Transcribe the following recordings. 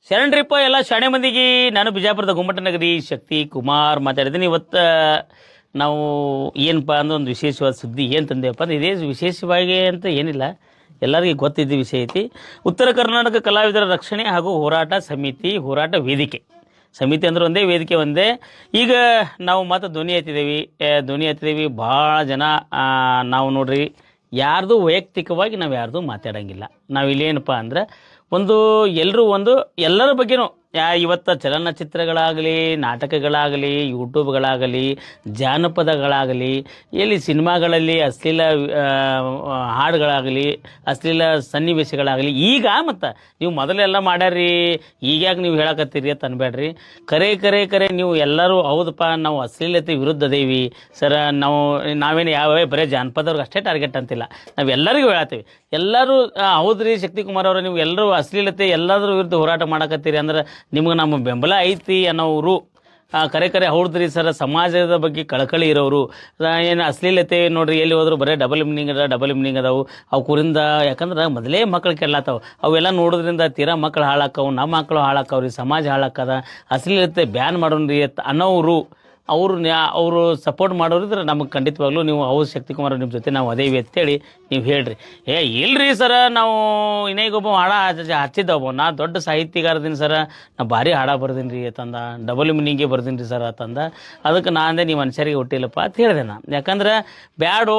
ಶರಣ್ರಿಪ್ಪ ಎಲ್ಲ ಶಾಣೆ ಮಂದಿಗೆ. ನಾನು ಬಿಜಾಪುರದ ಗುಮ್ಮಟನಗರಿ ಶಕ್ತಿ ಕುಮಾರ್ ಮಾತಾಡಿದ್ದೀನಿ. ಇವತ್ತು ನಾವು ಏನಪ್ಪ ಅಂದ್ರೆ ಒಂದು ವಿಶೇಷವಾದ ಸುದ್ದಿ ಏನು ತಂದೇವಪ್ಪ ಅಂದ್ರೆ ಇದೇ ವಿಶೇಷವಾಗಿ ಅಂತ ಏನಿಲ್ಲ, ಎಲ್ಲರಿಗೂ ಗೊತ್ತಿದ್ದ ವಿಷಯ ಐತಿ. ಉತ್ತರ ಕರ್ನಾಟಕ ಕಲಾವಿದರ ರಕ್ಷಣೆ ಹಾಗೂ ಹೋರಾಟ ಸಮಿತಿ, ಹೋರಾಟ ವೇದಿಕೆ ಸಮಿತಿ ಅಂದ್ರೆ ಒಂದೇ, ವೇದಿಕೆ ಒಂದೇ. ಈಗ ನಾವು ಮತ್ತೆ ಧ್ವನಿ ಎತ್ತಿದ್ದೀವಿ ಭಾಳ ಜನ. ನಾವು ನೋಡ್ರಿ, ಯಾರ್ದು ವೈಯಕ್ತಿಕವಾಗಿ ನಾವು ಯಾರ್ದು ಮಾತಾಡೋಂಗಿಲ್ಲ. ನಾವು ಇಲ್ಲೇನಪ್ಪ ಅಂದ್ರೆ ಎಲ್ಲರ ಬಗ್ಗೆನೂ ಇವತ್ತು ಚಲನಚಿತ್ರಗಳಾಗಲಿ, ನಾಟಕಗಳಾಗಲಿ, ಯೂಟ್ಯೂಬ್ಗಳಾಗಲಿ, ಜಾನಪದಗಳಾಗಲಿ, ಎಲ್ಲಿ ಸಿನಿಮಾಗಳಲ್ಲಿ ಅಶ್ಲೀಲ ಹಾಡುಗಳಾಗಲಿ, ಅಶ್ಲೀಲ ಸನ್ನಿವೇಶಗಳಾಗಲಿ, ಈಗ ಮತ್ತು ನೀವು ಮೊದಲೆಲ್ಲ ಮಾಡ್ಯಾರ್ರಿ, ಈಗ್ಯಾಕೆ ನೀವು ಹೇಳಕತ್ತೀರಿ ಅಂತ ಅನ್ಬೇಡ್ರಿ. ಕರೆ ನೀವು ಎಲ್ಲರೂ ಹೌದಪ್ಪ, ನಾವು ಅಶ್ಲೀಲತೆ ವಿರುದ್ಧ ಅದೇವಿ ಸರ. ನಾವೇನು ಯಾವೇ ಬರೀ ಜಾನಪದವ್ರಿಗೆ ಅಷ್ಟೇ ಟಾರ್ಗೆಟ್ ಅಂತಿಲ್ಲ, ನಾವು ಎಲ್ಲರಿಗೂ ಹೇಳತ್ತೀವಿ. ಎಲ್ಲರೂ ಹೌದ್ರಿ ಶಕ್ತಿ ಕುಮಾರ್ ಅವರ, ನೀವು ಎಲ್ಲರೂ ಅಶ್ಲೀಲತೆ ಎಲ್ಲದ್ರ ವಿರುದ್ಧ ಹೋರಾಟ ಮಾಡಕತ್ತೀರಿ ಅಂದ್ರೆ ನಿಮ್ಗೆ ನಮ್ಮ ಬೆಂಬಲ ಐತಿ ಅನ್ನೋರು. ಕರೆ ಹೌದ್ರಿ ಸರ್, ಸಮಾಜದ ಬಗ್ಗೆ ಕಳಕಳಿ ಇರೋರು. ಏನು ಅಶ್ಲೀಲತೆ ನೋಡ್ರಿ ಎಲ್ಲಿ ಹೋದ್ರು ಬರೀ ಡಬಲ್ ಮೀನಿಂಗ್ ಅದಾವು ಅವು ಕುರಿಂದ. ಯಾಕಂದ್ರೆ ಮೊದಲೇ ಮಕ್ಳು ಕೆಡ್ಲಾತಾವ, ಅವೆಲ್ಲ ನೋಡೋದ್ರಿಂದ ತೀರಾ ಮಕ್ಳು ಹಾಳಾಕ್ಕವು, ನಮ್ಮ ಮಕ್ಕಳು ಹಾಳಾಕ್ಕವ್ರಿ, ಸಮಾಜ ಹಾಳಾಕ್ಕದ. ಅಶ್ಲೀಲತೆ ಬ್ಯಾನ್ ಮಾಡೋಣ್ರಿ ಅನ್ನೋರು ಅವರು ಸಪೋರ್ಟ್ ಮಾಡೋರಿದ್ರೆ ನಮಗೆ ಖಂಡಿತವಾಗ್ಲೂ ನೀವು ಹೌದು ಶಕ್ತಿ ಕುಮಾರ್ ನಿಮ್ಮ ಜೊತೆ ನಾವು ಅದೇವಿ ಅಂತೇಳಿ ನೀವು ಹೇಳ್ರಿ. ಇಲ್ರಿ ಸರ, ನಾವು ಇನ್ನೇಗೊಬ್ಬ ಹಾಡ ಹಚ್ಚಿದ್ದವ, ನಾ ದೊಡ್ಡ ಸಾಹಿತ್ಯಗಾರದೀನಿ ಸರ, ನಾ ಭಾರಿ ಹಾಡ ಬರ್ದೀನಿ ರೀ ಅಂತಂದ, ಡಬಲ್ ಮೀನಿಂಗೇ ಬರ್ದೀನಿ ರೀ ಸರ್ ಅಂತಂದ. ಅದಕ್ಕೆ ನಾ ಅಂದೆ ನೀವು ಮನುಷ್ಯರಿಗೆ ಹುಟ್ಟಿಲ್ಲಪ್ಪ ಅಂತ ಹೇಳಿದೆ ನಾನು. ಯಾಕಂದ್ರೆ ಬ್ಯಾಡೋ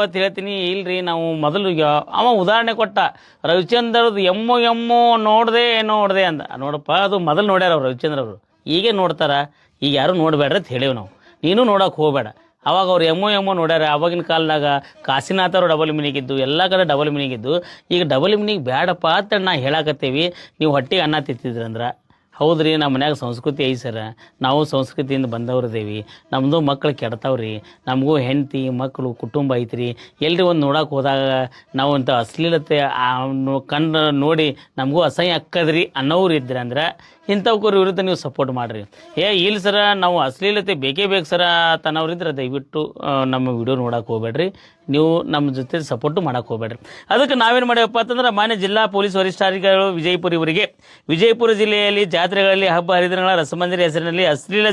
ಅಂತ ಹೇಳ್ತೀನಿ. ಇಲ್ರಿ, ನಾವು ಮೊದಲು ಅವ ಉದಾಹರಣೆ ಕೊಟ್ಟ, ರವಿಚಂದ್ರದ್ದು ಎಮ್ಮು ನೋಡಿದೆ ಅಂದ. ನೋಡಪ್ಪ, ಅದು ಮೊದಲು ನೋಡ್ಯಾರ ಅವ್ರು ರವಿಚಂದ್ರ ಅವರು, ಈಗೇ ನೋಡ್ತಾರ. ಈಗ ಯಾರು ನೋಡಬೇಡ್ರಿ ಅಂತ ಹೇಳೇವು ನಾವು, ನೀನು ನೋಡೋಕೆ ಹೋಗಬೇಡ. ಅವಾಗ ಅವ್ರು ಎಮ್ಮೋ ನೋಡ್ಯಾರ. ಆವಾಗಿನ ಕಾಲದಾಗ ಕಾಶಿನಾಥ್ ಅವರು ಡಬಲ್ ಮೀನಿಂಗ್ ಇದ್ದು, ಎಲ್ಲ ಕಡೆ ಡಬಲ್ ಮೀನಿಂಗ್ ಇದ್ದು. ಈಗ ಡಬಲ್ ಮೀನಿಂಗ್ ಬೇಡಪ್ಪ ಅಂತ ನಾ ಹೇಳಾಕತ್ತೇವಿ. ನೀವು ಹೊಟ್ಟೆಗೆ ಅನ್ನ ತಿಂತಿದ್ರಂದ್ರೆ ಹೌದ್ರಿ, ನಮ್ಮ ಮನ್ಯಾಗ ಸಂಸ್ಕೃತಿ ಐತಿ ಸರ, ನಾವು ಸಂಸ್ಕೃತಿಯಿಂದ ಬಂದವ್ರದೇವಿ. ನಮ್ಮದು ಮಕ್ಳು ಕೆಡ್ತಾವ್ರಿ, ನಮಗೂ ಹೆಂಡತಿ ಮಕ್ಕಳು ಕುಟುಂಬ ಐತ್ರಿ. ಎಲ್ರಿ ಒಂದು ನೋಡಕ್ಕೆ ಹೋದಾಗ ನಾವು ಅಂತ ಅಶ್ಲೀಲತೆ ಕಂಡು ನೋಡಿ ನಮಗೂ ಅಸಹ್ಯ ಅಕ್ಕದ್ರಿ ಅನ್ನೋರು ಇದ್ರೆ ಅಂದ್ರೆ ಇಂಥವ್ರ ವಿರುದ್ಧ ನೀವು ಸಪೋರ್ಟ್ ಮಾಡಿರಿ. ಇಲ್ಲ ಸರ, ನಾವು ಅಶ್ಲೀಲತೆ ಬೇಕೇ ಬೇಕು ಸರ ತನ್ನವ್ರಿದ್ರೆ ದಯವಿಟ್ಟು ನಮ್ಮ ವಿಡಿಯೋ ನೋಡಕ್ಕೆ ಹೋಗ್ಬೇಡ್ರಿ, ನೀವು ನಮ್ಮ ಜೊತೆ ಸಪೋರ್ಟು ಮಾಡಕ್ಕೆ ಹೋಗ್ಬೇಡ್ರಿ. ಅದಕ್ಕೆ ನಾವೇನು ಮಾಡ್ಯವಪ್ಪ ಅಂತಂದ್ರೆ, ಮಾನ್ಯ ಜಿಲ್ಲಾ ಪೊಲೀಸ್ ವರಿಷ್ಠಾಧಿಕಾರಿಗಳು ವಿಜಯಪುರ ಇವರಿಗೆ ವಿಜಯಪುರ ಜಿಲ್ಲೆಯಲ್ಲಿ ಜಾತ್ರೆಗಳಲ್ಲಿ, ಹಬ್ಬ ಹರಿದಿನಗಳ ರಸಮಂಜರಿ ಹೆಸರಿನಲ್ಲಿ ಅಶ್ಲೀಲ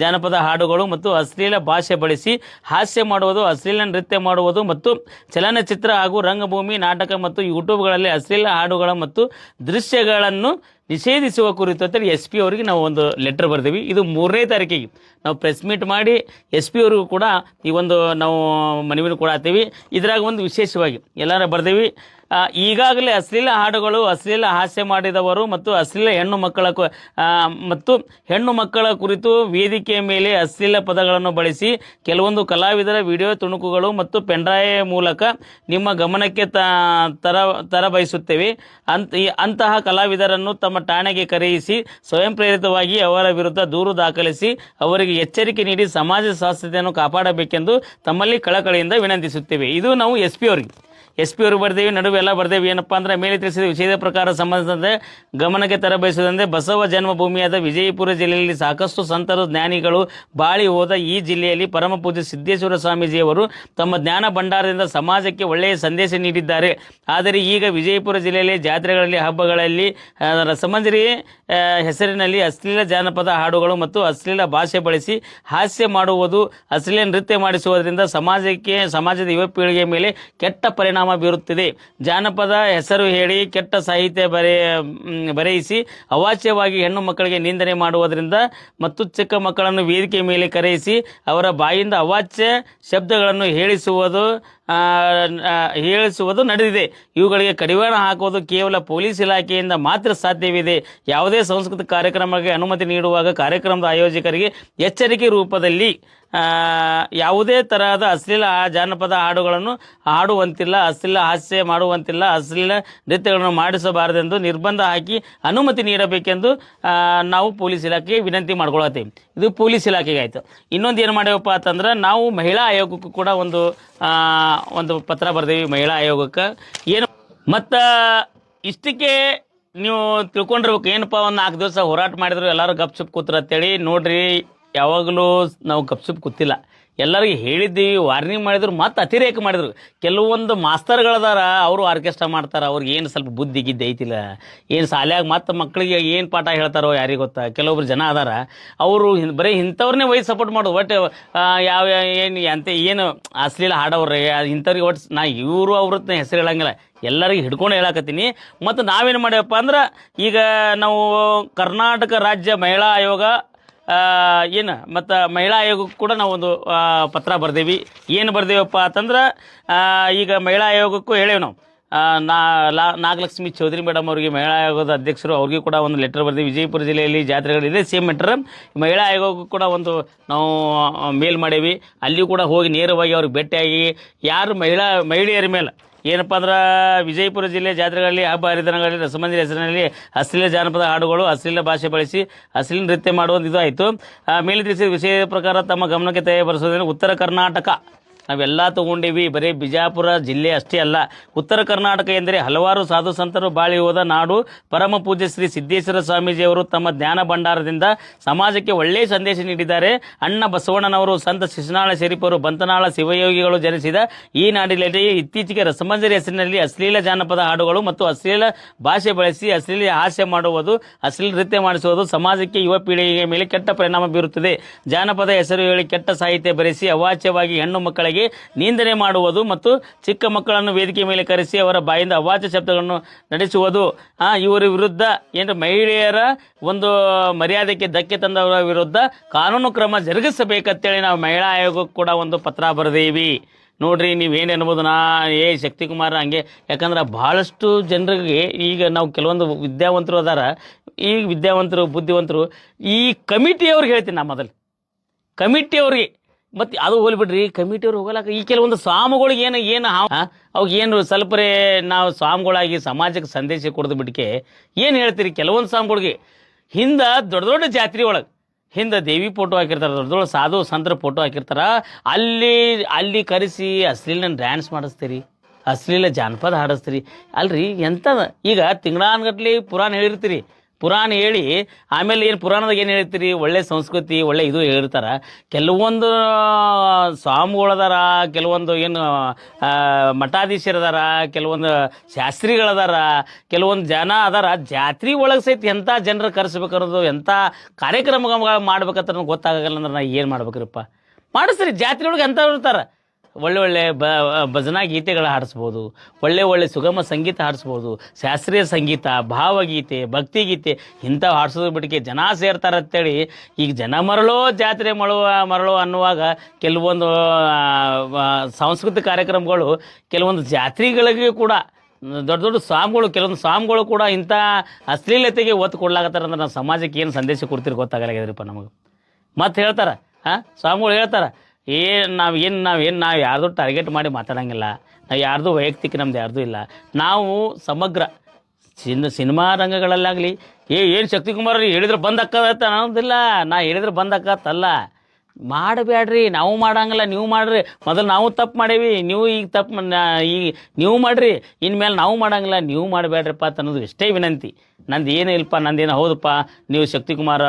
ಜಾನಪದ ಹಾಡುಗಳು ಮತ್ತು ಅಶ್ಲೀಲ ಭಾಷೆ ಬಳಸಿ ಹಾಸ್ಯ ಮಾಡುವುದು, ಅಶ್ಲೀಲ ನೃತ್ಯ ಮಾಡುವುದು ಮತ್ತು ಚಲನಚಿತ್ರ ಹಾಗೂ ರಂಗಭೂಮಿ, ನಾಟಕ ಮತ್ತು ಯೂಟ್ಯೂಬ್ಗಳಲ್ಲಿ ಅಶ್ಲೀಲ ಹಾಡುಗಳ ಮತ್ತು ದೃಶ್ಯಗಳನ್ನು ನಿಷೇಧಿಸುವ ಕುರಿತು ಅಂತೇಳಿ SP ಅವರಿಗೆ ನಾವು ಒಂದು ಲೆಟರ್ ಬರ್ತೀವಿ. ಇದು 3ನೇ ತಾರೀಕಿಗೆ ನಾವು ಪ್ರೆಸ್ ಮೀಟ್ ಮಾಡಿ SP ಅವ್ರಿಗೂ ಕೂಡ ಈ ಒಂದು ನಾವು ಮನವಿಯನ್ನು ಕೂಡ ಹಾಕ್ತೀವಿ. ಇದ್ರಾಗ ಒಂದು ವಿಶೇಷವಾಗಿ ಎಲ್ಲರೂ ಬರ್ತೀವಿ. ಈಗಾಗಲೇ ಅಶ್ಲೀಲ ಹಾಡುಗಳು, ಅಶ್ಲೀಲ ಹಾಸ್ಯ ಮಾಡಿದವರು ಮತ್ತು ಅಶ್ಲೀಲ ಹೆಣ್ಣು ಮಕ್ಕಳ ಕುರಿತು ವೇದಿಕೆಯ ಮೇಲೆ ಅಶ್ಲೀಲ ಪದಗಳನ್ನು ಬಳಸಿ ಕೆಲವೊಂದು ಕಲಾವಿದರ ವಿಡಿಯೋ ತುಣುಕುಗಳು ಮತ್ತು ಪೆನ್ಡ್ರೈವ್ ಮೂಲಕ ನಿಮ್ಮ ಗಮನಕ್ಕೆ ತರಬಯಸುತ್ತೇವೆ. ಅಂತಹ ಕಲಾವಿದರನ್ನು ತಮ್ಮ ಠಾಣೆಗೆ ಕರೆಯಿಸಿ ಸ್ವಯಂ ಪ್ರೇರಿತವಾಗಿ ಅವರ ವಿರುದ್ಧ ದೂರು ದಾಖಲಿಸಿ ಅವರಿಗೆ ಎಚ್ಚರಿಕೆ ನೀಡಿ ಸಮಾಜ ಸ್ವಾಸ್ಥ್ಯತೆಯನ್ನು ಕಾಪಾಡಬೇಕೆಂದು ತಮ್ಮಲ್ಲಿ ಕಳಕಳಿಯಿಂದ ವಿನಂತಿಸುತ್ತೇವೆ. ಇದು ನಾವು SP ಅವ್ರಿಗೆ ಬರ್ದೇವಿ. ನಡುವೆಲ್ಲ ಬರ್ದೇವಿ. ಏನಪ್ಪ ಅಂದ್ರೆ, ಮೇಲೆ ತಿಳಿಸಿದ ವಿಷಯದ ಪ್ರಕಾರ ಸಂಬಂಧಿಸಿದಂತೆ ಗಮನಕ್ಕೆ ತರಬಯಸುವುದಂತೆ ಬಸವ ಜನ್ಮಭೂಮಿಯಾದ ವಿಜಯಪುರ ಜಿಲ್ಲೆಯಲ್ಲಿ ಸಾಕಷ್ಟು ಸಂತರು, ಜ್ಞಾನಿಗಳು ಬಾಳಿ ಹೋದ ಈ ಜಿಲ್ಲೆಯಲ್ಲಿ ಪರಮ ಪೂಜ್ಯ ಸಿದ್ದೇಶ್ವರ ಸ್ವಾಮೀಜಿಯವರು ತಮ್ಮ ಜ್ಞಾನ ಭಂಡಾರದಿಂದ ಸಮಾಜಕ್ಕೆ ಒಳ್ಳೆಯ ಸಂದೇಶ ನೀಡಿದ್ದಾರೆ. ಆದರೆ ಈಗ ವಿಜಯಪುರ ಜಿಲ್ಲೆಯಲ್ಲಿ ಜಾತ್ರೆಗಳಲ್ಲಿ, ಹಬ್ಬಗಳಲ್ಲಿ ರಸಮಂಜರಿ ಹೆಸರಿನಲ್ಲಿ ಅಶ್ಲೀಲ ಜಾನಪದ ಹಾಡುಗಳು ಮತ್ತು ಅಶ್ಲೀಲ ಭಾಷೆ ಬಳಸಿ ಹಾಸ್ಯ ಮಾಡುವುದು, ಅಶ್ಲೀಲ ನೃತ್ಯ ಮಾಡಿಸುವುದರಿಂದ ಸಮಾಜದ ಯುವ ಪೀಳಿಗೆಯ ಮೇಲೆ ಕೆಟ್ಟ ಪರಿಣಾಮ ಬೀರುತ್ತಿದೆ. ಜಾನಪದ ಹೆಸರು ಹೇಳಿ ಕೆಟ್ಟ ಸಾಹಿತ್ಯ ಬರೆಯಿಸಿ ಅವಾಚ್ಯವಾಗಿ ಹೆಣ್ಣು ಮಕ್ಕಳಿಗೆ ನಿಂದನೆ ಮಾಡುವುದರಿಂದ ಮತ್ತು ಚಿಕ್ಕ ಮಕ್ಕಳನ್ನು ವೇದಿಕೆ ಮೇಲೆ ಕರೆಯಿಸಿ ಅವರ ಬಾಯಿಂದ ಅವಾಚ್ಯ ಶಬ್ದಗಳನ್ನು ಹೇಳಿಸುವುದು ನಡೆದಿದೆ. ಇವುಗಳಿಗೆ ಕಡಿವಾಣ ಹಾಕುವುದು ಕೇವಲ ಪೊಲೀಸ್ ಇಲಾಖೆಯಿಂದ ಮಾತ್ರ ಸಾಧ್ಯವಿದೆ. ಯಾವುದೇ ಸಾಂಸ್ಕೃತಿಕ ಕಾರ್ಯಕ್ರಮಕ್ಕೆ ಅನುಮತಿ ನೀಡುವಾಗ ಕಾರ್ಯಕ್ರಮದ ಆಯೋಜಕರಿಗೆ ಎಚ್ಚರಿಕೆ ರೂಪದಲ್ಲಿ ಯಾವುದೇ ತರಹದ ಅಶ್ಲೀಲ ಜಾನಪದ ಹಾಡುಗಳನ್ನು ಹಾಡುವಂತಿಲ್ಲ, ಅಶ್ಲೀಲ ಹಾಸ್ಯ ಮಾಡುವಂತಿಲ್ಲ, ಅಶ್ಲೀಲ ನೃತ್ಯಗಳನ್ನು ಮಾಡಿಸಬಾರದೆಂದು ನಿರ್ಬಂಧ ಹಾಕಿ ಅನುಮತಿ ನೀಡಬೇಕೆಂದು ನಾವು ಪೊಲೀಸ್ ಇಲಾಖೆಗೆ ವಿನಂತಿ ಮಾಡ್ಕೊಳತ್ತೀವಿ. ಇದು ಪೊಲೀಸ್ ಇಲಾಖೆಗೆ ಆಯಿತು. ಇನ್ನೊಂದು ಏನು ಮಾಡ್ಯವಪ್ಪ ಅಂತಂದ್ರೆ, ನಾವು ಮಹಿಳಾ ಆಯೋಗಕ್ಕೂ ಕೂಡ ಒಂದು ಪತ್ರ ಬರ್ದೇವಿ ಮಹಿಳಾ ಆಯೋಗಕ್ಕೆ. ಏನು ಮತ್ತು ಇಷ್ಟಕ್ಕೆ ನೀವು ತಿಳ್ಕೊಂಡಿರ್ಬೇಕು, ಏನಪ್ಪ ಒಂದು 4 ದಿವಸ ಹೋರಾಟ ಮಾಡಿದ್ರು ಎಲ್ಲರೂ ಗಪ್ ಚುಪ್ ಕೂತ್ರು ಅಂತೇಳಿ. ನೋಡ್ರಿ, ಯಾವಾಗಲೂ ನಾವು ಗಪ್ಚುಪ್ ಕೂತಿಲ್ಲ. ಎಲ್ಲರಿಗೆ ಹೇಳಿದ್ದೀವಿ, ವಾರ್ನಿಂಗ್ ಮಾಡಿದ್ರು, ಮತ್ತೆ ಅತಿರೇಕ ಮಾಡಿದ್ರು. ಕೆಲವೊಂದು ಮಾಸ್ತರ್ಗಳದಾರ, ಅವರು ಆರ್ಕೆಸ್ಟ್ರಾ ಮಾಡ್ತಾರೆ, ಅವ್ರಿಗೆ ಏನು ಸ್ವಲ್ಪ ಬುದ್ಧಿ ಗಿದ್ದಿ ಐತಿಲ್ಲ, ಏನು ಶಾಲ್ಯಾಗ ಮತ್ತೆ ಮಕ್ಕಳಿಗೆ ಏನು ಪಾಠ ಹೇಳ್ತಾರೋ ಯಾರಿಗೆ ಗೊತ್ತಾ. ಕೆಲವೊಬ್ರು ಜನ ಅದಾರ, ಅವರು ಬರೀ ಇಂಥವ್ರನ್ನೇ ವಯಸ್ಸು ಸಪೋರ್ಟ್ ಮಾಡೋದು. ಒಟ್ಟು ಯಾವ ಏನು ಅಂತ ಏನು ಅಶ್ಲೀಲ ಹಾಡೋವ್ರೆ ಇಂಥವ್ರಿಗೆ ಒಟ್ಟು ನಾ ಇವರು ಅವ್ರನ್ನ ಹೆಸರು ಹೇಳಂಗಿಲ್ಲ, ಎಲ್ಲರಿಗೆ ಹಿಡ್ಕೊಂಡು ಹೇಳಕತ್ತೀನಿ. ಮತ್ತು ನಾವೇನು ಮಾಡ್ಯಪ್ಪ ಅಂದ್ರೆ, ಈಗ ನಾವು ಕರ್ನಾಟಕ ರಾಜ್ಯ ಮಹಿಳಾ ಆಯೋಗ ಏನು ಮತ್ತು ಮಹಿಳಾ ಆಯೋಗಕ್ಕೆ ಕೂಡ ನಾವೊಂದು ಪತ್ರ ಬರ್ದೇವಿ. ಏನು ಬರ್ದೇವಪ್ಪ ಅಂತಂದ್ರೆ, ಈಗ ಮಹಿಳಾ ಆಯೋಗಕ್ಕೂ ಹೇಳೇವಿ ನಾವು. ನಾಗಲಕ್ಷ್ಮಿ ಚೌಧರಿ ಮೇಡಮ್ ಅವರಿಗೆ, ಮಹಿಳಾ ಆಯೋಗದ ಅಧ್ಯಕ್ಷರು, ಅವ್ರಿಗೂ ಕೂಡ ಒಂದು ಲೆಟರ್ ಬರ್ತೀವಿ. ವಿಜಯಪುರ ಜಿಲ್ಲೆಯಲ್ಲಿ ಜಾತ್ರೆಗಳಿದೆ, ಸೇಮ್ ಮೆಟ್ರ್ ಮಹಿಳಾ ಆಯೋಗಕ್ಕೂ ಕೂಡ ಒಂದು ನಾವು ಮೇಲ್ ಮಾಡೇವಿ. ಅಲ್ಲಿಯೂ ಕೂಡ ಹೋಗಿ ನೇರವಾಗಿ ಅವ್ರಿಗೆ ಭೇಟಿಯಾಗಿ, ಯಾರು ಮಹಿಳೆಯರ ಮೇಲೆ ಏನಪ್ಪ ಅಂದ್ರೆ ವಿಜಯಪುರ ಜಿಲ್ಲೆ ಜಾತ್ರೆಗಳಲ್ಲಿ, ಹಬ್ಬ ಹರಿದಿನಗಳಲ್ಲಿ, ರಸಮಂದಿರ ಹೆಸರಿನಲ್ಲಿ ಅಶ್ಲೀಲ ಜಾನಪದ ಹಾಡುಗಳು, ಅಶ್ಲೀಲ ಭಾಷೆ ಬಳಸಿ ಅಶ್ಲೀಲ ನೃತ್ಯ ಮಾಡುವುದು ಇದು ಆಯಿತು. ಮೇಲೆ ತಿಳಿಸಿದ ವಿಷಯದ ಪ್ರಕಾರ ತಮ್ಮ ಗಮನಕ್ಕೆ ತೆಗೆದುಬರಿಸೋದೇನು, ಉತ್ತರ ಕರ್ನಾಟಕ ನಾವೆಲ್ಲ ತೊಗೊಂಡೀವಿ. ಬರೀ ಬಿಜಾಪುರ ಜಿಲ್ಲೆ ಅಷ್ಟೇ ಅಲ್ಲ, ಉತ್ತರ ಕರ್ನಾಟಕ ಎಂದರೆ ಹಲವಾರು ಸಾಧು ಸಂತರು ಬಾಳಿ ಹೋದ ನಾಡು. ಪರಮ ಪೂಜ್ಯ ಶ್ರೀ ಸಿದ್ದೇಶ್ವರ ಸ್ವಾಮೀಜಿಯವರು ತಮ್ಮ ಜ್ಞಾನ ಭಂಡಾರದಿಂದ ಸಮಾಜಕ್ಕೆ ಒಳ್ಳೆಯ ಸಂದೇಶ ನೀಡಿದ್ದಾರೆ. ಅಣ್ಣ ಬಸವಣ್ಣನವರು, ಸಂತ ಶಿಶುನಾಳ ಶರೀಫರು, ಬಂತನಾಳ ಶಿವಯೋಗಿಗಳು ಜನಿಸಿದ ಈ ನಾಡಿನಲ್ಲಿ ಇತ್ತೀಚೆಗೆ ರಸಮಂಜರಿ ಹೆಸರಿನಲ್ಲಿ ಅಶ್ಲೀಲ ಜಾನಪದ ಹಾಡುಗಳು ಮತ್ತು ಅಶ್ಲೀಲ ಭಾಷೆ ಬಳಸಿ ಅಶ್ಲೀಲ ಹಾಸ್ಯ ಮಾಡುವುದು, ಅಶ್ಲೀಲ ನೃತ್ಯ ಮಾಡಿಸುವುದು ಸಮಾಜಕ್ಕೆ, ಯುವ ಪೀಳಿಗೆಯ ಮೇಲೆ ಕೆಟ್ಟ ಪರಿಣಾಮ ಬೀರುತ್ತದೆ. ಜಾನಪದ ಹೆಸರು ಹೇಳಿ ಕೆಟ್ಟ ಸಾಹಿತ್ಯ ಬರೆಸಿ ಅವಾಚ್ಯವಾಗಿ ಹೆಣ್ಣು ಮಕ್ಕಳಿಗೆ ನಿಂದನೆ ಮಾಡುವುದು ಮತ್ತು ಚಿಕ್ಕ ಮಕ್ಕಳನ್ನು ವೇದಿಕೆ ಮೇಲೆ ಕರೆಸಿ ಅವರ ಬಾಯಿಂದ ಅವಾಚ್ಯ ಶಬ್ದಗಳನ್ನು ನಡೆಸುವುದು, ಇವರ ವಿರುದ್ಧ ಏನು ಮಹಿಳೆಯರ ಒಂದು ಮರ್ಯಾದೆಗೆ ಧಕ್ಕೆ ತಂದವರ ವಿರುದ್ಧ ಕಾನೂನು ಕ್ರಮ ಜರುಗಿಸಬೇಕಂತೇಳಿ ನಾವು ಮಹಿಳಾ ಆಯೋಗಕ್ಕೆ ಕೂಡ ಒಂದು ಪತ್ರ ಬರೆದೇವಿ. ನೋಡ್ರಿ, ನೀವೇನು ಅನ್ಬೋದು, ಶಕ್ತಿಕುಮಾರ್ ಹಂಗೆ. ಯಾಕಂದ್ರೆ ಭಾಳಷ್ಟು ಜನರಿಗೆ ಈಗ ನಾವು ಕೆಲವೊಂದು ವಿದ್ಯಾವಂತರು ಅದಾರ, ಈ ವಿದ್ಯಾವಂತರು ಬುದ್ಧಿವಂತರು ಈ ಕಮಿಟಿಯವ್ರಿಗೆ ಹೇಳ್ತೀನಿ ನಾ ಮೊದಲು, ಕಮಿಟಿಯವ್ರಿಗೆ. ಮತ್ತು ಅದು ಹೋಗ್ಬಿಡ್ರಿ, ಕಮಿಟಿಯವ್ರು ಹೋಗಲಾಕ ಈ ಕೆಲವೊಂದು ಸ್ವಾಮಿಗಳಿಗೆ ಅವಾಗ ಏನು ಸ್ವಲ್ಪರೇ ನಾವು ಸ್ವಾಮಿಗಳಾಗಿ ಸಮಾಜಕ್ಕೆ ಸಂದೇಶ ಕೊಡೋದು ಬಿಟ್ಟಿಗೆ ಏನು ಹೇಳ್ತೀರಿ. ಕೆಲವೊಂದು ಸ್ವಾಮಿಗಳಿಗೆ ಹಿಂದೆ ದೊಡ್ಡ ದೊಡ್ಡ ಜಾತ್ರೆ ಒಳಗೆ ಹಿಂದೆ ದೇವಿ ಫೋಟೋ ಹಾಕಿರ್ತಾರೆ, ದೊಡ್ಡ ದೊಡ್ಡ ಸಾಧು ಸಂತರ ಫೋಟೋ ಹಾಕಿರ್ತಾರೆ, ಅಲ್ಲಿ ಕರೆಸಿ ಅಶ್ಲೀಲ ಡ್ಯಾನ್ಸ್ ಮಾಡಿಸ್ತೀರಿ, ಅಶ್ಲೀಲ ಜಾನಪದ ಹಾಡಿಸ್ತೀರಿ. ಅಲ್ರಿ ಎಂಥದ, ಈಗ ತಿಂಗಳಾನ್ಗಟ್ಲಿ ಪುರಾಣ ಹೇಳಿರ್ತೀರಿ, ಪುರಾಣ ಹೇಳಿ ಆಮೇಲೆ ಏನು ಪುರಾಣದಾಗ ಏನು ಹೇಳ್ತೀರಿ, ಒಳ್ಳೆ ಸಂಸ್ಕೃತಿ ಒಳ್ಳೆ ಇದು ಹೇಳ್ತಾರೆ. ಕೆಲವೊಂದು ಸ್ವಾಮಿಗಳದಾರ, ಕೆಲವೊಂದು ಏನು ಮಠಾಧೀಶರದಾರ, ಕೆಲವೊಂದು ಶಾಸ್ತ್ರಿಗಳದಾರ, ಕೆಲವೊಂದು ಜನ ಅದಾರ, ಜಾತ್ರೆ ಒಳಗೆ ಸಹಿತ ಎಂಥ ಜನರು ಕರೆಸ್ಬೇಕನ್ನೋದು, ಎಂಥ ಕಾರ್ಯಕ್ರಮಗಳು ಮಾಡ್ಬೇಕಂತ ನನಗೆ ಗೊತ್ತಾಗಲ್ಲ. ಅಂದ್ರೆ ನಾ ಏನು ಮಾಡ್ಬೇಕ್ರಪ್ಪ, ಮಾಡಿಸ್ರಿ. ಜಾತ್ರೆ ಒಳಗೆ ಎಂಥವ್ರು ಇರ್ತಾರೆ, ಒಳ್ಳೆ ಭಜನಾ ಗೀತೆಗಳು ಹಾಡಿಸ್ಬೋದು, ಒಳ್ಳೆ ಸುಗಮ ಸಂಗೀತ ಹಾಡಿಸ್ಬೋದು, ಶಾಸ್ತ್ರೀಯ ಸಂಗೀತ, ಭಾವಗೀತೆ, ಭಕ್ತಿಗೀತೆ ಇಂಥವು ಹಾಡಿಸೋದು ಬಿಟ್ಟಿಗೆ ಜನ ಸೇರ್ತಾರೆ ಅಂತೇಳಿ ಈಗ ಜನ ಜಾತ್ರೆ ಮರಳು ಅನ್ನುವಾಗ ಕೆಲವೊಂದು ಸಾಂಸ್ಕೃತಿಕ ಕಾರ್ಯಕ್ರಮಗಳು, ಕೆಲವೊಂದು ಜಾತ್ರೆಗಳಿಗೆ ಕೂಡ ದೊಡ್ಡ ದೊಡ್ಡ ಸ್ವಾಮಿಗಳು, ಕೆಲವೊಂದು ಸ್ವಾಮಿಗಳು ಕೂಡ ಇಂಥ ಅಶ್ಲೀಲತೆಗೆ ಒತ್ತು ಕೊಡ್ಲಾಗತ್ತಾರ. ಅಂದ್ರೆ ನಾವು ಸಮಾಜಕ್ಕೆ ಏನು ಸಂದೇಶ ಕೊಡ್ತೀರಿ ಗೊತ್ತಾಗಲಾಗ್ಯದ್ರಿಪ್ಪ ನಮಗೆ. ಮತ್ತೆ ಹೇಳ್ತಾರೆ, ಸ್ವಾಮಿಗಳು ಹೇಳ್ತಾರೆ, ನಾವು ಯಾರ್ದು ಟಾರ್ಗೆಟ್ ಮಾಡಿ ಮಾತಾಡೋಂಗಿಲ್ಲ, ನಾವು ಯಾರ್ದು ವೈಯಕ್ತಿಕ ನಮ್ದು ಯಾರ್ದು ಇಲ್ಲ, ನಾವು ಸಮಗ್ರ ಸಿನಿಮಾ ರಂಗಗಳಲ್ಲಾಗಲಿ ಏನು ಶಕ್ತಿಕುಮಾರ್ ಹೇಳಿದ್ರೆ ಬಂದಕ್ಕತ್ತ ಅನ್ನೋದಿಲ್ಲ. ನಾ ಹೇಳಿದ್ರೆ ಬಂದಕ್ಕತ್ತಲ್ಲ, ಮಾಡಬೇಡ್ರಿ, ನಾವು ಮಾಡಂಗಿಲ್ಲ, ನೀವು ಮಾಡ್ರಿ. ಮೊದಲು ನಾವು ತಪ್ಪು ಮಾಡೇವಿ, ನೀವು ಈಗ ನೀವು ಮಾಡಿರಿ, ಇನ್ಮೇಲೆ ನಾವು ಮಾಡಂಗಿಲ್ಲ, ನೀವು ಮಾಡಬೇಡ್ರಿಪ್ಪ ಅಂತ ಅನ್ನೋದು ಇಷ್ಟೇ ವಿನಂತಿ. ನಂದು ಏನು ಇಲ್ಲಪ್ಪ, ನಂದೇನು ಹೌದಪ್ಪ, ನೀವು ಶಕ್ತಿಕುಮಾರ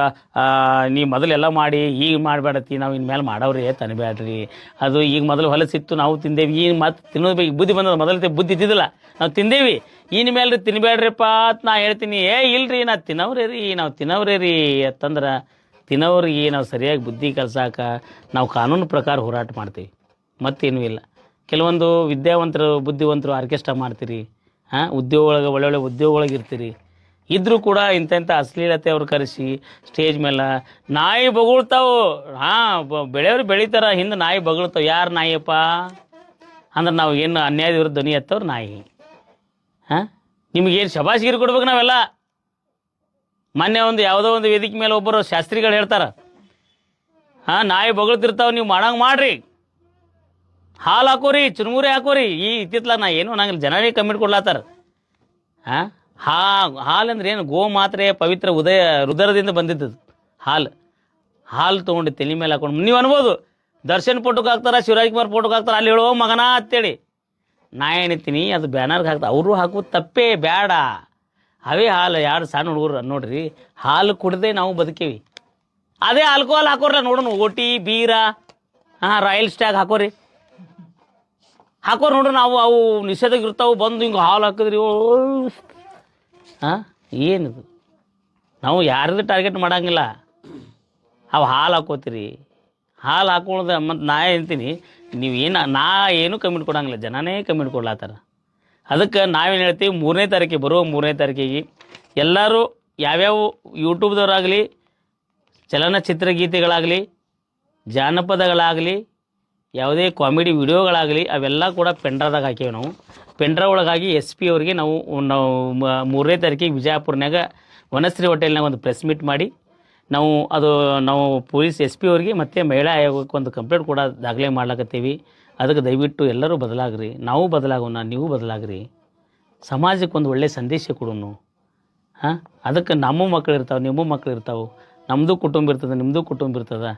ನೀವು ಮೊದಲೆಲ್ಲ ಮಾಡಿ ಈಗ ಮಾಡಬೇಡತ್ತಿ, ನಾವು ಇನ್ಮೇಲೆ ಮಾಡವ್ರಿ ತನಬೇಡ್ರಿ. ಅದು ಈಗ ಮೊದಲು ಹೊಲಸಿತ್ತು, ನಾವು ತಿಂದೇವಿ, ಈಗ ಮತ್ತೆ ತಿನ್ನೋದು ಈಗ ಬುದ್ಧಿ ಬಂದದ, ಮೊದಲು ಬುದ್ಧಿ ಇದ್ದಿದ್ದಿಲ್ಲ, ನಾವು ತಿಂದೇವಿ, ಇನ್ಮೇಲೆ ರೀ ತಿನ್ಬೇಡ್ರಿಪ್ಪ ಅಂತ ನಾ ಹೇಳ್ತೀನಿ. ಇಲ್ರಿ ನಾ ತಿನ್ನವ್ರೇ ರೀ ಅಂತಂದ್ರೆ ತಿನ್ನೋರಿಗೆ ನಾವು ಸರಿಯಾಗಿ ಬುದ್ಧಿ ಕಲ್ಸಾಕ ನಾವು ಕಾನೂನು ಪ್ರಕಾರ ಹೋರಾಟ ಮಾಡ್ತೀವಿ, ಮತ್ತೇನೂ ಇಲ್ಲ. ಕೆಲವೊಂದು ವಿದ್ಯಾವಂತರು ಬುದ್ಧಿವಂತರು ಆರ್ಕೆಸ್ಟ್ರಾ ಮಾಡ್ತೀರಿ, ಒಳ್ಳೊಳ್ಳೆ ಉದ್ಯೋಗಗಳಿಗೆ ಇರ್ತೀರಿ, ಇದ್ರೂ ಕೂಡ ಇಂಥ ಅಶ್ಲೀಲತೆ ಅವ್ರು ಕರೆಸಿ ಸ್ಟೇಜ್ ಮೇಲೆ ನಾಯಿ ಬೊಗಳ್ತಾವು. ಬೆಳೆಯವ್ರು ಬೆಳಿತಾರ, ಹಿಂದೆ ನಾಯಿ ಬೊಗಳ್ತಾವೆ. ಯಾರು ನಾಯಿಯಪ್ಪ ಅಂದ್ರೆ ನಾವು ಏನು ಅನ್ಯಾಯದ ವಿರುದ್ಧ ಧ್ವನಿ ಎತ್ತವ್ರು ನಾಯಿ. ನಿಮಗೇನು ಶಬಾಷ್ಗಿರಿ ಕೊಡ್ಬೇಕು ನಾವೆಲ್ಲ. ಮೊನ್ನೆ ಯಾವುದೋ ಒಂದು ವೇದಿಕೆ ಮೇಲೆ ಒಬ್ಬರು ಶಾಸ್ತ್ರಿಗಳು ಹೇಳ್ತಾರೆ, ನಾಯಿ ಬೊಗಳ್ತಿರ್ತಾವೆ, ನೀವು ಮಾಡಂಗೆ ಮಾಡ್ರಿ, ಹಾಲು ಹಾಕೋರಿ, ಚುರುಮುರಿ ಹಾಕೋರಿ. ಇತ್ತಿತ್ಲ ನಾ ಏನು ನಂಗೆ ಜನರೇ ಕಮ್ಮಿಟ್ ಕೊಡ್ಲಾತಾರ. ಹಾಲು ಅಂದ್ರೆ ಏನು, ಗೋ ಮಾತ್ರೆ ಪವಿತ್ರ ರುದರದಿಂದ ಬಂದಿದ್ದದು ಹಾಲು ತೊಗೊಂಡು ತಲೆ ಮೇಲೆ ಹಾಕೊಂಡು ನೀವು ಅನ್ಬೋದು, ದರ್ಶನ್ ಫೋಟೋಗೆ ಹಾಕ್ತಾರ, ಶಿವರಾಜ್ಕುಮಾರ್ ಫೋಟೋಗೆ ಹಾಕ್ತಾರೆ, ಅಲ್ಲಿ ಹೇಳೋ ಮಗನ ಅಂತೇಳಿ. ನಾ ಏನಿರ್ತೀನಿ, ಅದು ಬ್ಯಾನರ್ಗೆ ಹಾಕ್ತಾರೆ, ಅವರು ಹಾಕೋದು ತಪ್ಪೇ, ಬೇಡ. ಅವೇ ಹಾಲು 2 ಸಣ್ಣ ಹುಡುಗರು ನೋಡ್ರಿ, ಹಾಲು ಕುಡ್ದೆ ನಾವು ಬದುಕೇವಿ. ಅದೇ ಆಲ್ಕೋಹಾಲ್ ಹಾಕೋರಲ್ಲ ನೋಡೋಣ, ಓಟಿ ಬೀರ ಹಾಂ ರಾಯಲ್ ಸ್ಟ್ಯಾಗ್ ಹಾಕೋರಿ ಹಾಕೋರಿ ನೋಡ್ರಿ. ನಾವು ಅವು ನಿಷೇಧಕ್ಕೆ ಇರ್ತಾವೆ ಬಂದು ಹಿಂಗೆ ಹಾಲು ಹಾಕಿದ್ರಿ ಹಾಂ ಏನಿದು? ನಾವು ಯಾರಿಗೂ ಟಾರ್ಗೆಟ್ ಮಾಡೋಂಗಿಲ್ಲ. ಅವು ಹಾಲು ಹಾಕೋತೀರಿ, ಹಾಲು ಹಾಕೊಳ್ಳೋದು ಮತ್ತು ನಾ ಹೇಳ್ತೀನಿ ನೀವೇನು ನಾ ಏನೂ ಕಮ್ಮಿಟ್ ಕೊಡೋಂಗಿಲ್ಲ, ಜನನೇ ಕಮ್ಮಿಟ್ ಕೊಡ್ಲಾತ್ತಾರ. ಅದಕ್ಕೆ ನಾವೇನು ಹೇಳ್ತೀವಿ, 3ನೇ ತಾರೀಕಿಗೆ ಬರುವ 3ನೇ ತಾರೀಕಿಗೆ ಎಲ್ಲರೂ ಯಾವ್ಯಾವ ಯೂಟ್ಯೂಬ್ದವರಾಗಲಿ, ಚಲನಚಿತ್ರ ಗೀತೆಗಳಾಗಲಿ, ಜಾನಪದಗಳಾಗಲಿ, ಯಾವುದೇ ಕಾಮಿಡಿ ವಿಡಿಯೋಗಳಾಗಲಿ ಅವೆಲ್ಲ ಕೂಡ ಪೆಂಡ್ರದಾಗ ಹಾಕೀವಿ. ನಾವು ಪೆಂಡ್ರವ್ ಒಳಗಾಗಿ SP ಅವ್ರಿಗೆ ನಾವು 3ನೇ ತಾರೀಕಿಗೆ ವಿಜಯಪುರನಾಗ ವನಶ್ರೀ ಹೋಟೆಲ್ನಾಗ ಒಂದು ಪ್ರೆಸ್ ಮೀಟ್ ಮಾಡಿ ನಾವು ಪೊಲೀಸ್ SP ಅವ್ರಿಗೆ ಮತ್ತು ಮಹಿಳಾ ಆಯೋಗಕ್ಕೆ ಒಂದು ಕಂಪ್ಲೇಂಟ್ ಕೂಡ ದಾಖಲೆ ಮಾಡ್ಲಾಕತ್ತೀವಿ. ಅದಕ್ಕೆ ದಯವಿಟ್ಟು ಎಲ್ಲರೂ ಬದಲಾಗ್ರಿ, ನಾವು ಬದಲಾಗೋಣ, ನೀವು ಬದಲಾಗ್ರಿ, ಸಮಾಜಕ್ಕೆ ಒಂದು ಒಳ್ಳೆಯ ಸಂದೇಶ ಕೊಡೋಣ. ಹಾಂ, ಅದಕ್ಕೆ ನಮ್ಮ ಮಕ್ಕಳು ಇರ್ತಾವೆ, ನಿಮ್ಮ ಮಕ್ಕಳು ಇರ್ತಾವೆ, ನಮ್ಮದು ಕುಟುಂಬ ಇರ್ತದೆ, ನಿಮ್ಮದು ಕುಟುಂಬ ಇರ್ತದೆ.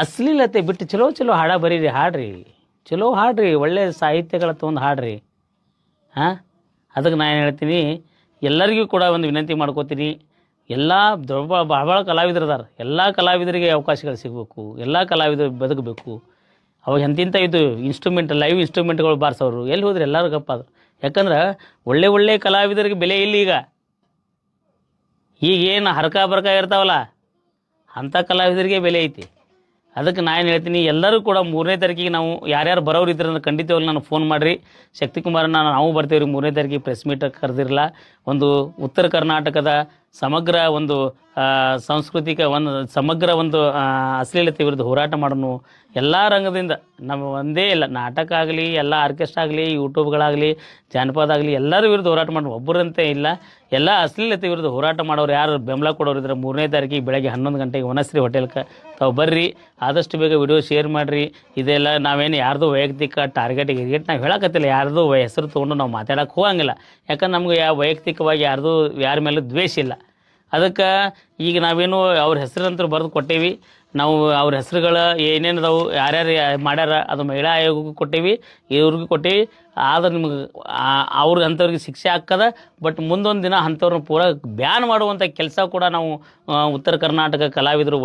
ಅಶ್ಲೀಲತೆ ಬಿಟ್ಟು ಚಲೋ ಹಾಡ ಬರೀರಿ, ಹಾಡ್ರಿ, ಚಲೋ ಹಾಡ್ರಿ, ಒಳ್ಳೆಯ ಸಾಹಿತ್ಯಗಳ ತೊಗೊಂಡು ಹಾಡ್ರಿ. ಹಾಂ, ಅದಕ್ಕೆ ನಾನು ಹೇಳ್ತೀನಿ, ಎಲ್ಲರಿಗೂ ಕೂಡ ಒಂದು ವಿನಂತಿ ಮಾಡ್ಕೋತೀನಿ. ಎಲ್ಲ ಭಾಳ ಕಲಾವಿದರು ಅದಾರ, ಎಲ್ಲ ಕಲಾವಿದರಿಗೆ ಅವಕಾಶಗಳು ಸಿಗಬೇಕು, ಎಲ್ಲ ಕಲಾವಿದರು ಬದುಕಬೇಕು. ಅವಾಗ ಎಂತಿಂಥ ಇದು ಲೈವ್ ಇನ್ಸ್ಟ್ರೂಮೆಂಟ್ಗಳು ಬಾರಿಸೋರು ಎಲ್ಲಿ ಹೋದ್ರೆ ಎಲ್ಲರೂ ಗಪ್ಪ ಅದು. ಯಾಕಂದ್ರೆ ಒಳ್ಳೆ ಕಲಾವಿದರಿಗೆ ಬೆಲೆ ಇಲ್ಲ. ಈಗೇನು ಹರಕ ಬರ್ಕ ಇರ್ತಾವಲ್ಲ ಅಂಥ ಕಲಾವಿದರಿಗೆ ಬೆಲೆ ಐತಿ. ಅದಕ್ಕೆ ನಾನು ಹೇಳ್ತೀನಿ, ಎಲ್ಲರೂ ಕೂಡ 3ನೇ ತಾರೀಕಿಗೆ ನಾವು ಯಾರ್ಯಾರು ಬರೋರು ಇದ್ರೆ ಅಂದ್ರೆ ಖಂಡಿತವಾಗ್ಲೂ ನಾನು ಫೋನ್ ಮಾಡಿರಿ. ಶಕ್ತಿಕುಮಾರನ್ನ ನಾವು ಬರ್ತೀವಿ ರೀ 3ನೇ ತಾರೀಕಿಗೆ ಪ್ರೆಸ್ ಮೀಟ್ ಕರೆದಿರಲ್ಲ. ಒಂದು ಉತ್ತರ ಕರ್ನಾಟಕದ ಸಮಗ್ರ ಒಂದು ಸಾಂಸ್ಕೃತಿಕ ಸಮಗ್ರ ಅಶ್ಲೀಲತೆ ವಿರುದ್ಧ ಹೋರಾಟ ಮಾಡೋಣ. ಎಲ್ಲ ರಂಗದಿಂದ ನಮ್ಮ ಒಂದೇ ಇಲ್ಲ, ನಾಟಕ ಆಗಲಿ, ಎಲ್ಲ ಆರ್ಕೆಸ್ಟ್ರಾ ಆಗಲಿ, ಯೂಟ್ಯೂಬ್ಗಳಾಗಲಿ, ಜಾನಪದ ಆಗಲಿ, ಎಲ್ಲರ ವಿರುದ್ಧ ಹೋರಾಟ ಮಾಡೋಣ. ಒಬ್ಬರಂತೆ ಇಲ್ಲ, ಎಲ್ಲ ಅಶ್ಲೀಲತೆ ವಿರುದ್ಧ ಹೋರಾಟ ಮಾಡೋರು ಯಾರು ಬೆಂಬಲ ಕೊಡೋರು ಇದ್ರೆ 3ನೇ ತಾರೀಕಿಗೆ ಬೆಳಗ್ಗೆ 11 ಗಂಟೆಗೆ ವನಶ್ರೀ ಹೋಟೆಲ್ಗೆ ತಾವು ಬರ್ರಿ. ಆದಷ್ಟು ಬೇಗ ವಿಡಿಯೋ ಶೇರ್ ಮಾಡಿರಿ. ಇದೆಲ್ಲ ನಾವೇನು ಯಾರ್ದು ವೈಯಕ್ತಿಕ ಟಾರ್ಗೆಟ್ ನಾವು ಹೇಳಕತ್ತಿಲ್ಲ, ಯಾರ್ದು ಹೆಸರು ತೊಗೊಂಡು ನಾವು ಮಾತಾಡೋಕೆ ಹೋಗಂಗಿಲ್ಲ. ಯಾಕಂದ್ರೆ ನಮ್ಗೆ ವೈಯಕ್ತಿಕವಾಗಿ ಯಾರ ಮೇಲೂ ದ್ವೇಷ ಇಲ್ಲ. ಅದಕ್ಕೆ ಈಗ ನಾವೇನು ಅವ್ರ ಹೆಸರಂತೂ ಬರೆದು ಕೊಟ್ಟೇವಿ. ನಾವು ಅವ್ರ ಹೆಸರುಗಳ ಏನೇನದಾವು ಯಾರ್ಯಾರು ಮಾಡ್ಯಾರ ಅದು ಮಹಿಳಾ ಆಯೋಗಕ್ಕೂ ಕೊಟ್ಟೇವಿ, ಇವ್ರಿಗೂ ಕೊಟ್ಟೇವಿ. ಆದ್ರೆ ನಿಮ್ಗೆ ಅಂಥವ್ರಿಗೆ ಶಿಕ್ಷೆ ಆಗ್ತದೆ. ಬಟ್ ಮುಂದೊಂದು ದಿನ ಅಂಥವ್ರನ್ನ ಪೂರಾ ಬ್ಯಾನ್ ಮಾಡುವಂಥ ಕೆಲಸ ಕೂಡ ನಾವು ಉತ್ತರ ಕರ್ನಾಟಕ ಕಲಾವಿದರು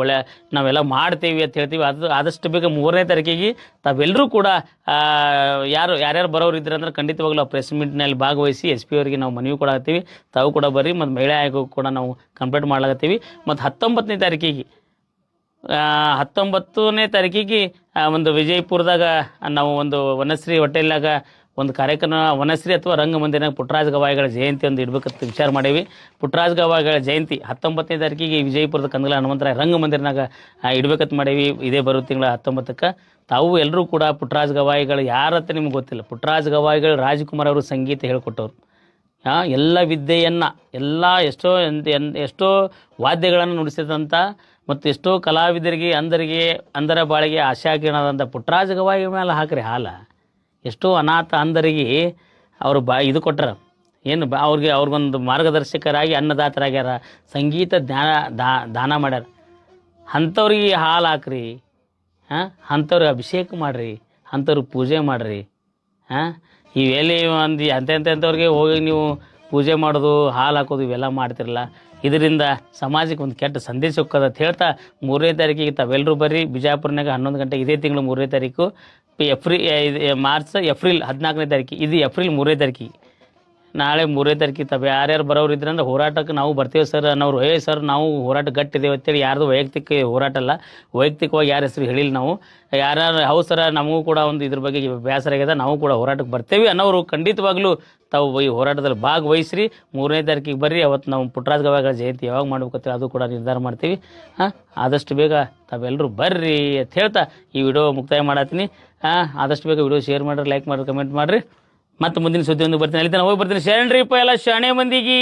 ನಾವೆಲ್ಲ ಮಾಡ್ತೇವೆ ಅಂತ ಹೇಳ್ತೀವಿ. ಆದಷ್ಟು ಬೇಗ 3ನೇ ತಾರೀಕಿಗೆ ತಾವೆಲ್ಲರೂ ಕೂಡ ಯಾರ್ಯಾರು ಬರೋರು ಇದ್ರೆ ಅಂದ್ರೆ ಖಂಡಿತವಾಗ್ಲೂ ಆ ಪ್ರೆಸ್ ಮೀಟ್ನಲ್ಲಿ ಭಾಗವಹಿಸಿ SP ಅವರಿಗೆ ನಾವು ಮನವಿ ಕೊಡಾಕತ್ತೀವಿ. ತಾವು ಕೂಡ ಬರ್ರಿ. ಮತ್ತು ಮಹಿಳಾ ಆಯೋಗಕ್ಕೂ ಕೂಡ ನಾವು ಕಂಪ್ಲೇಂಟ್ ಮಾಡ್ಲಾಕತ್ತೀವಿ. ಮತ್ತು 19ನೇ ತಾರೀಕಿಗೆ 19ನೇ ತಾರೀಕಿಗೆ ಒಂದು ವಿಜಯಪುರದಾಗ ನಾವು ಒಂದು ವನಶ್ರೀ ಹೋಟೆಲ್ನಾಗ ಒಂದು ಕಾರ್ಯಕ್ರಮ, ವನಶ್ರೀ ಅಥವಾ ರಂಗಮಂದಿರನಾಗ ಪುಟ್ಟರಾಜ ಗವಾಯಿಗಳ ಜಯಂತಿ ಒಂದು ಇಡ್ಬೇಕಂತ ವಿಚಾರ ಮಾಡೀವಿ. ಪುಟ್ಟರಾಜ ಗವಾಯಿಗಳ ಜಯಂತಿ 19ನೇ ತಾರೀಕಿಗೆ ವಿಜಯಪುರದ ಕಂದಲ ಹನುಮಂತರಾಯ ರಂಗಮಂದಿರನಾಗ ಇಡ್ಬೇಕಂತ ಮಾಡೀವಿ. ಇದೇ ಬರೋ ತಿಂಗಳ 19ಕ್ಕೆ. ತಾವು ಎಲ್ಲರೂ ಕೂಡ ಪುಟ್ಟರಾಜ ಗವಾಯಿಗಳು ಯಾರತ್ತ ನಿಮ್ಗೆ ಗೊತ್ತಿಲ್ಲ. ಪುಟ್ಟರಾಜ ಗವಾಯಿಗಳು ರಾಜ್ಕುಮಾರ್ ಅವರು ಸಂಗೀತ ಹೇಳ್ಕೊಟ್ಟವ್ರು. ಎಲ್ಲ ವಿದ್ಯೆಯನ್ನು ಎಷ್ಟೋ ವಾದ್ಯಗಳನ್ನು ನುಡಿಸಿದಂಥ ಮತ್ತು ಎಷ್ಟೋ ಕಲಾವಿದರಿಗೆ ಅಂಧರ ಬಾಳಿಗೆ ಆಶಾಕಿರಣದಂಥ ಪುಟ್ಟರಾಜ ಗವಾಯಿ ಮೇಲೆ ಹಾಕ್ರಿ ಹಾಲ. ಎಷ್ಟೋ ಅನಾಥ ಅಂಧರಿಗೆ ಅವರು ಇದು ಕೊಟ್ಟಾರ, ಏನು ಅವ್ರಿಗೊಂದು ಮಾರ್ಗದರ್ಶಕರಾಗಿ ಅನ್ನದಾತರಾಗ್ಯಾರ, ಸಂಗೀತ ದಾನ ಮಾಡ್ಯಾರ. ಅಂಥವ್ರಿಗೆ ಹಾಲು ಹಾಕ್ರಿ, ಅಂಥವ್ರಿಗೆ ಅಭಿಷೇಕ ಮಾಡಿರಿ, ಅಂಥವ್ರಿಗೆ ಪೂಜೆ ಮಾಡಿರಿ. ಇವೆಲ್ಲಿ ಒಂದು ಎಂಥವ್ರಿಗೆ ಹೋಗಿ ನೀವು ಪೂಜೆ ಮಾಡೋದು, ಹಾಲು ಹಾಕೋದು ಇವೆಲ್ಲ ಮಾಡ್ತಿರಲ್ಲ. ಇದರಿಂದ ಸಮಾಜಕ್ಕೆ ಒಂದು ಕೆಟ್ಟ ಸಂದೇಶ ಹೋಗ್ತದೆ ಅಂತ ಹೇಳ್ತಾ 3ನೇ ತಾರೀಕಿಗೆ ತಾವೆಲ್ಲರೂ ಬರ್ರಿ. ಬಿಜಾಪುರನಾಗ 11 ಗಂಟೆಗೆ ಇದೇ ತಿಂಗಳು 3ನೇ ತಾರೀಕು. ಏಪ್ರಿಲ್ 14ನೇ ತಾರೀಕು. ಇದು ಏಪ್ರಿಲ್ 3ನೇ ತಾರೀಕಿಗೆ. ನಾಳೆ 3ನೇ ತಾರೀಕಿಗೆ ತಾವು ಯಾರ್ಯಾರು ಬರೋರು ಇದ್ರೆ ಅಂದ್ರೆ ಹೋರಾಟಕ್ಕೆ ನಾವು ಬರ್ತೇವೆ ಸರ್ ಅನ್ನೋರು. ಸರ್ ನಾವು ಹೋರಾಟ ಗಟ್ಟಿದ್ದೇವೆ ಅಂತೇಳಿ ಯಾರ್ದು ವೈಯಕ್ತಿಕ ಹೋರಾಟ ಅಲ್ಲ, ವೈಯಕ್ತಿಕವಾಗಿ ಯಾರ ಹೆಸರು ಹೇಳಿಲ್ಲ ನಾವು. ಯಾರ್ಯಾರು ಹೌದು ಸರ ನಮಗೂ ಕೂಡ ಒಂದು ಇದ್ರ ಬಗ್ಗೆ ಬೇಸರ ಆಗ್ಯದ, ನಾವು ಕೂಡ ಹೋರಾಟಕ್ಕೆ ಬರ್ತೇವೆ ಅನ್ನೋರು ಖಂಡಿತವಾಗ್ಲೂ ತಾವು ಈ ಹೋರಾಟದಲ್ಲಿ ಭಾಗವಹಿಸ್ರಿ. 3ನೇ ತಾರೀಕಿಗೆ ಬರ್ರಿ. ಅವತ್ತು ನಾವು ಪುಟ್ಟರಾಜ ಗವಾಯಿಗಳ ಜಯಂತಿ ಯಾವಾಗ ಮಾಡ್ಬೇಕಂತ ಅದು ಕೂಡ ನಿರ್ಧಾರ ಮಾಡ್ತೀವಿ. ಆದಷ್ಟು ಬೇಗ ತಾವೆಲ್ಲರೂ ಬರ್ರಿ ಅಂತ ಹೇಳ್ತಾ ಈ ವಿಡಿಯೋ ಮುಕ್ತಾಯ ಮಾಡತ್ತೀನಿ. ಆದಷ್ಟು ಬೇಗ ವಿಡಿಯೋ ಶೇರ್ ಮಾಡಿರಿ, ಲೈಕ್ ಮಾಡಿರಿ, ಕಮೆಂಟ್ ಮಾಡಿರಿ. ಮತ್ತು ಮುಂದಿನ ಸುದ್ದಿ ಒಂದು ಬರ್ತೀನಿ. ಅಲ್ಲಿ ಹೋಗಿ ಬರ್ತೀನಿ. ಶರಣ್ರಿಪ್ಪ ಎಲ್ಲ ಶಾಣೆ ಮಂದಿಗೆ.